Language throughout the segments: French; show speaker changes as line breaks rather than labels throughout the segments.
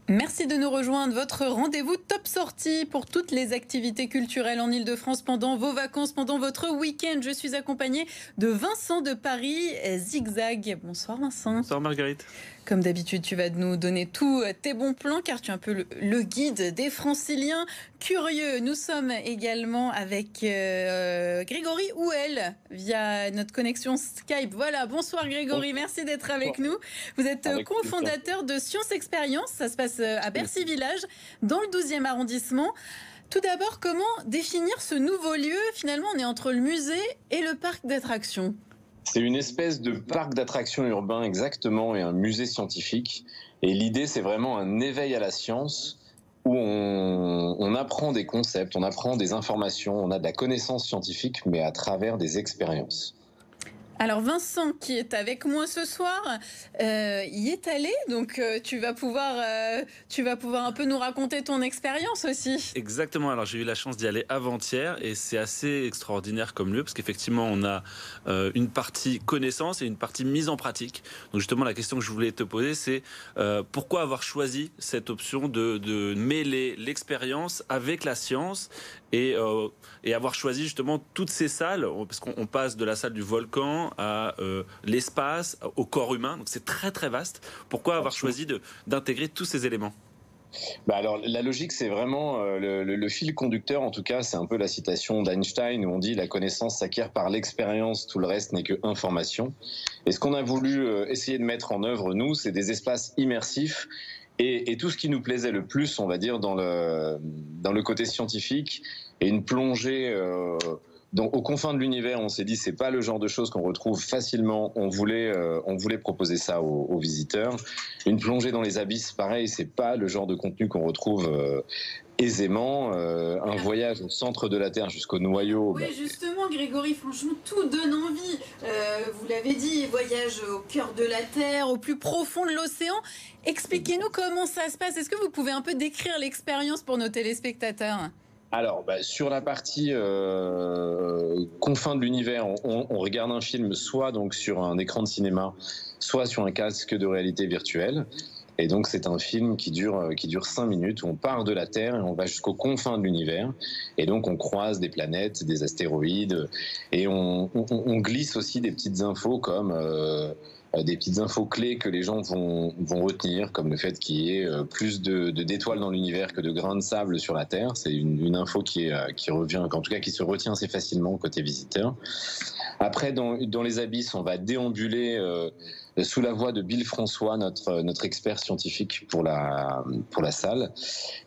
Merci de nous rejoindre. Votre rendez-vous top sortie pour toutes les activités culturelles en Île-de-France pendant vos vacances, pendant votre week-end. Je suis accompagnée de Vincent de Paris Zigzag. Bonsoir Vincent.
Bonsoir Marguerite.
Comme d'habitude, tu vas nous donner tous tes bons plans car tu es un peu le guide des Franciliens curieux. Nous sommes également avec Grégory Houel via notre connexion Skype. Voilà, bonsoir Grégory, merci d'être avec nous. Vous êtes cofondateur de Science Expérience, ça se passe à Bercy Village, dans le 12e arrondissement. Tout d'abord, comment définir ce nouveau lieu? Finalement, on est entre le musée et le parc d'attractions.
C'est une espèce de parc d'attractions urbain exactement et un musée scientifique. Et l'idée, c'est vraiment un éveil à la science où on apprend des concepts, on apprend des informations, on a de la connaissance scientifique, mais à travers des expériences.
Alors Vincent, qui est avec moi ce soir, y est allé, donc tu vas pouvoir un peu nous raconter ton expérience aussi.
Exactement, alors j'ai eu la chance d'y aller avant-hier et c'est assez extraordinaire comme lieu parce qu'effectivement on a une partie connaissance et une partie mise en pratique. Donc justement la question que je voulais te poser c'est pourquoi avoir choisi cette option de mêler l'expérience avec la science et avoir choisi justement toutes ces salles, parce qu'on passe de la salle du volcan à l'espace, au corps humain, donc c'est très très vaste. Pourquoi avoir choisi d'intégrer tous ces éléments ?
Alors la logique, c'est vraiment le fil conducteur, en tout cas c'est un peu la citation d'Einstein où on dit la connaissance s'acquiert par l'expérience, tout le reste n'est que information. Et ce qu'on a voulu essayer de mettre en œuvre nous, c'est des espaces immersifs. Et tout ce qui nous plaisait le plus, on va dire, dans le côté scientifique, et une plongée aux confins de l'univers, on s'est dit c'est pas le genre de choses qu'on retrouve facilement. On voulait proposer ça aux visiteurs. Une plongée dans les abysses, pareil, c'est pas le genre de contenu qu'on retrouve aisément. Un voyage au centre de la Terre jusqu'au noyau.
Oui, justement, Grégory, franchement, tout donne envie. Vous l'avez dit, voyage au cœur de la Terre, au plus profond de l'océan. Expliquez-nous comment ça se passe. Est-ce que vous pouvez un peu décrire l'expérience pour nos téléspectateurs ?
Alors, sur la partie confins de l'univers, on regarde un film soit donc sur un écran de cinéma, soit sur un casque de réalité virtuelle. Et donc c'est un film qui dure 5 minutes où on part de la Terre et on va jusqu'aux confins de l'univers. Et donc on croise des planètes, des astéroïdes et on glisse aussi des petites infos comme des petites infos clés que les gens vont retenir, comme le fait qu'il y ait plus d'étoiles dans l'univers que de grains de sable sur la Terre. C'est une info qui revient, en tout cas qui se retient assez facilement côté visiteur. Après, dans les abysses, on va déambuler sous la voix de Bill François, notre expert scientifique pour la salle.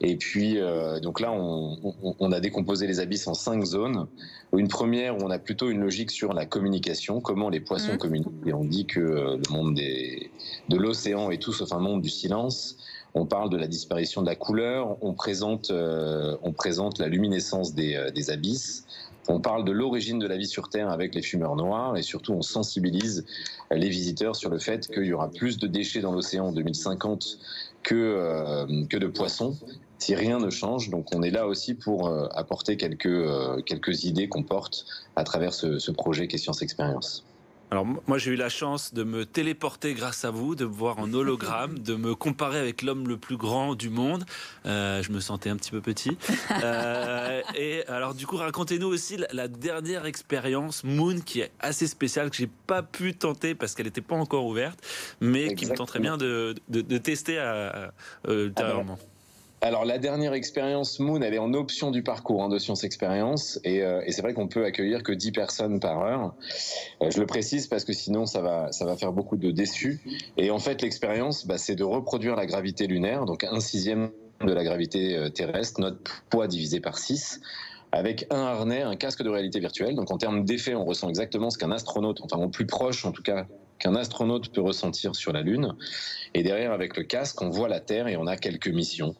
Et puis, donc là, on a décomposé les abysses en 5 zones. Une première où on a plutôt une logique sur la communication, comment les poissons communiquent. Et on dit que le monde de l'océan est tout sauf un monde du silence. On parle de la disparition de la couleur. On présente la luminescence des abysses. On parle de l'origine de la vie sur Terre avec les fumeurs noirs et surtout on sensibilise les visiteurs sur le fait qu'il y aura plus de déchets dans l'océan en 2050 que de poissons si rien ne change. Donc on est là aussi pour apporter quelques idées qu'on porte à travers ce projet qu'est Science Expérience.
Alors moi j'ai eu la chance de me téléporter grâce à vous, de me voir en hologramme, de me comparer avec l'homme le plus grand du monde. Je me sentais un petit peu petit. Et alors du coup racontez-nous aussi la dernière expérience Moon qui est assez spéciale, que j'ai pas pu tenter parce qu'elle n'était pas encore ouverte, mais qui me tenterait bien de tester ultérieurement.
Alors la dernière expérience Moon, elle est en option du parcours de Science Expérience et c'est vrai qu'on peut accueillir que 10 personnes par heure. Je le précise parce que sinon ça va faire beaucoup de déçus. Et en fait l'expérience, c'est de reproduire la gravité lunaire, donc 1/6 de la gravité terrestre, notre poids divisé par 6. Avec un harnais, un casque de réalité virtuelle. Donc en termes d'effet, on ressent exactement ce qu'un astronaute, enfin au plus proche en tout cas, qu'un astronaute peut ressentir sur la Lune. Et derrière, avec le casque, on voit la Terre et on a quelques missions,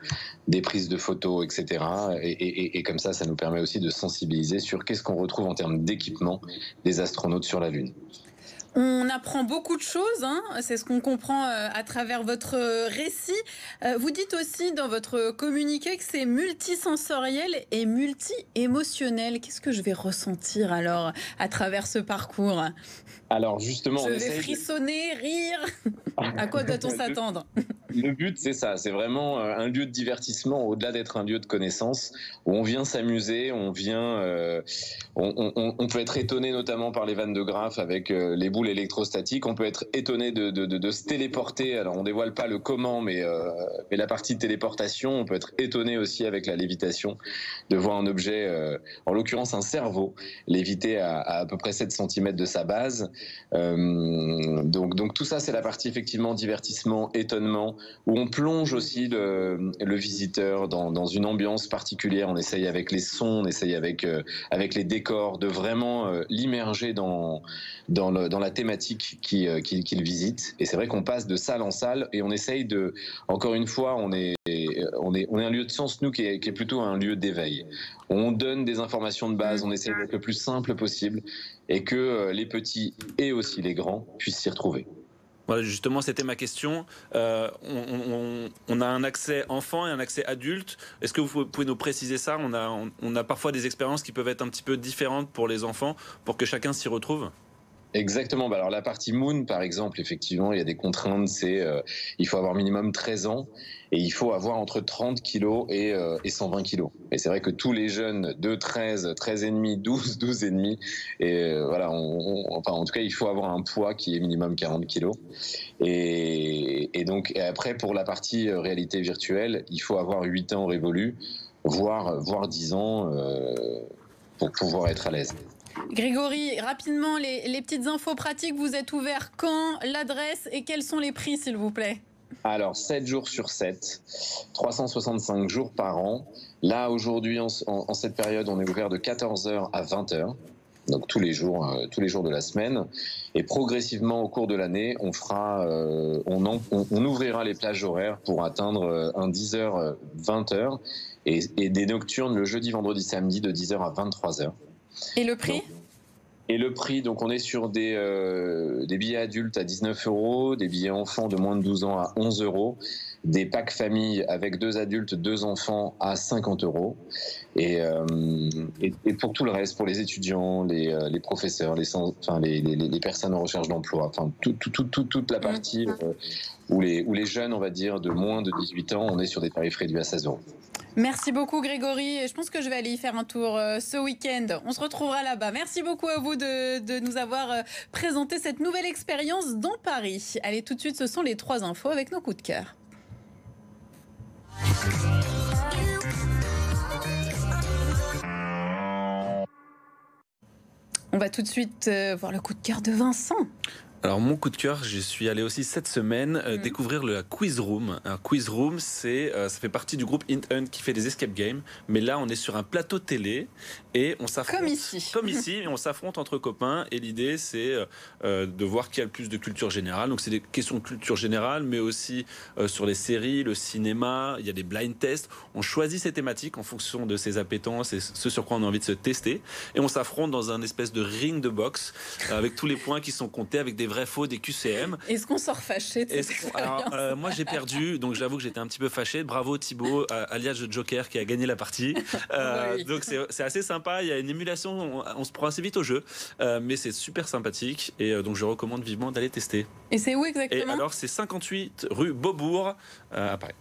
des prises de photos, etc. Et comme ça nous permet aussi de sensibiliser sur qu'est-ce qu'on retrouve en termes d'équipement des astronautes sur la Lune.
On apprend beaucoup de choses, c'est ce qu'on comprend à travers votre récit. Vous dites aussi dans votre communiqué que c'est multisensoriel et multi-émotionnel. Qu'est-ce que je vais ressentir alors à travers ce parcours ?
Alors justement,
je vais frissonner, rire. À quoi doit-on s'attendre ?
Le but, c'est ça, c'est vraiment un lieu de divertissement au-delà d'être un lieu de connaissance où on vient s'amuser, on peut être étonné notamment par les vannes de Graff avec les boules électrostatiques, on peut être étonné de se téléporter. Alors on dévoile pas le comment, mais la partie téléportation, on peut être étonné aussi avec la lévitation, de voir un objet, en l'occurrence un cerveau, léviter à peu près 7 cm de sa base. Donc tout ça, c'est la partie effectivement divertissement, étonnement, où on plonge aussi le visiteur dans une ambiance particulière. On essaye avec les sons, on essaye avec les décors de vraiment l'immerger dans la thématique qu'il visite. Et c'est vrai qu'on passe de salle en salle et on essaye encore une fois, on est un lieu de sens, nous, qui est plutôt un lieu d'éveil. On donne des informations de base, on essaie d'être le plus simple possible et que les petits et aussi les grands puissent s'y retrouver.
Voilà, justement, c'était ma question. On a un accès enfant et un accès adulte. Est-ce que vous pouvez nous préciser ça ? On a parfois des expériences qui peuvent être un petit peu différentes pour les enfants, pour que chacun s'y retrouve ?
Exactement. Alors la partie Moon, par exemple, effectivement, il y a des contraintes. Il faut avoir minimum 13 ans et il faut avoir entre 30 kilos et 120 kilos. Et c'est vrai que tous les jeunes de 13 et demi, 12 et demi, et voilà, en tout cas, il faut avoir un poids qui est minimum 40 kilos. Et donc, après, pour la partie réalité virtuelle, il faut avoir 8 ans révolus, voire 10 ans pour pouvoir être à l'aise.
Grégory, rapidement, les petites infos pratiques, vous êtes ouvert quand, l'adresse et quels sont les prix, s'il vous plaît ?
Alors, 7 jours sur 7, 365 jours par an. Là, aujourd'hui, en cette période, on est ouvert de 14h à 20h. Donc tous les jours de la semaine. Et progressivement, au cours de l'année, on ouvrira les plages horaires pour atteindre un 10h, 20h et des nocturnes le jeudi, vendredi, samedi de 10h à 23h.
Et le prix ?
Et le prix, donc on est sur des billets adultes à 19 €, des billets enfants de moins de 12 ans à 11 €, des packs famille avec 2 adultes, 2 enfants à 50 €. Et pour tout le reste, pour les étudiants, les professeurs, les personnes en recherche d'emploi, enfin toute la partie où les jeunes, on va dire, de moins de 18 ans, on est sur des tarifs réduits à 16 €.
Merci beaucoup Grégory, je pense que je vais aller y faire un tour ce week-end. On se retrouvera là-bas. Merci beaucoup à vous de nous avoir présenté cette nouvelle expérience dans Paris. Allez, tout de suite, ce sont les 3 infos avec nos coups de cœur. On va tout de suite voir le coup de cœur de Vincent.
Alors mon coup de cœur, je suis allé aussi cette semaine découvrir le Quiz Room. Un Quiz Room, ça fait partie du groupe Hint Hunt qui fait des escape games. Mais là, on est sur un plateau télé et on s'affronte. Comme ici, et on s'affronte entre copains. Et l'idée, c'est de voir qui a le plus de culture générale. Donc c'est des questions de culture générale, mais aussi sur les séries, le cinéma. Il y a des blind tests. On choisit ses thématiques en fonction de ses appétences et ce sur quoi on a envie de se tester. Et on s'affronte dans un espèce de ring de boxe avec tous les points qui sont comptés, avec des vrais faux, des QCM.
Est-ce qu'on sort fâché de cette expérience ?
Alors, moi j'ai perdu, donc j'avoue que j'étais un petit peu fâché. Bravo Thibaut, alias le Joker, qui a gagné la partie. Oui. Donc c'est assez sympa, il y a une émulation, on se prend assez vite au jeu, mais c'est super sympathique et donc je recommande vivement d'aller tester.
Et c'est où exactement ?
Et alors c'est 58 rue Beaubourg à Paris.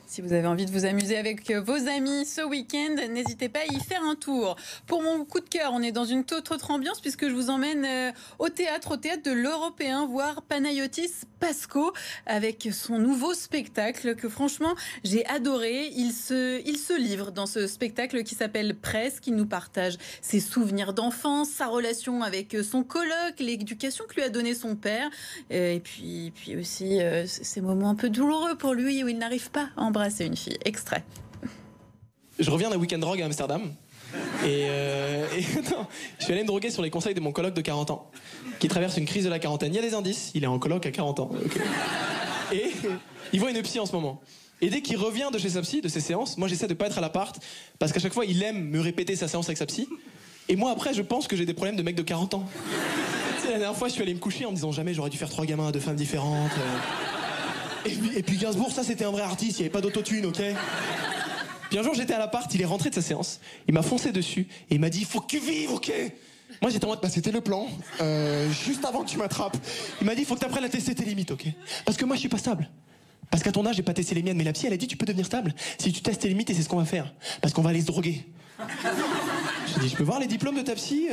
Si vous avez envie de vous amuser avec vos amis ce week-end, n'hésitez pas à y faire un tour. Pour mon coup de cœur, on est dans une toute autre ambiance puisque je vous emmène au théâtre de l'Européen, voir Panayotis Pasco avec son nouveau spectacle que franchement j'ai adoré. Il se livre dans ce spectacle qui s'appelle Presse, qui nous partage ses souvenirs d'enfance, sa relation avec son coloc, l'éducation que lui a donnée son père, et puis aussi ces moments un peu douloureux pour lui où il n'arrive pas à embrasser une fille. Extrait.
Je reviens d'un week-end drogue à Amsterdam et non, je suis allé me droguer sur les conseils de mon coloc de 40 ans qui traverse une crise de la quarantaine. Il y a des indices, il est en coloc à 40 ans. Okay. Et il voit une psy en ce moment. Et dès qu'il revient de chez sa psy, de ses séances, moi j'essaie de pas être à l'appart parce qu'à chaque fois il aime me répéter sa séance avec sa psy. Et moi après je pense que j'ai des problèmes de mec de 40 ans. Tu sais, la dernière fois je suis allé me coucher en me disant jamais j'aurais dû faire 3 gamins à 2 femmes différentes. Et puis Gainsbourg, ça c'était un vrai artiste, il n'y avait pas d'autotune, ok ? Puis un jour j'étais à l'appart, il est rentré de sa séance, il m'a foncé dessus et il m'a dit « Faut que tu vives, ok ?» Moi j'étais en mode « Bah c'était le plan, juste avant que tu m'attrapes. » Il m'a dit « Faut que tu apprennes à tester tes limites, ok ? Parce que moi je suis pas stable. Parce qu'à ton âge, j'ai pas testé les miennes, mais la psy, elle a dit tu peux devenir stable si tu testes tes limites et c'est ce qu'on va faire. Parce qu'on va aller se droguer. J'ai dit je peux voir les diplômes de ta psy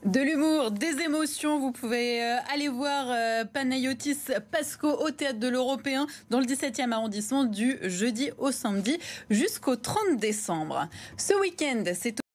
De l'humour, des émotions, vous pouvez aller voir Panayotis Pasco au Théâtre de l'Européen dans le 17e arrondissement du jeudi au samedi jusqu'au 30 décembre. Ce week-end, c'est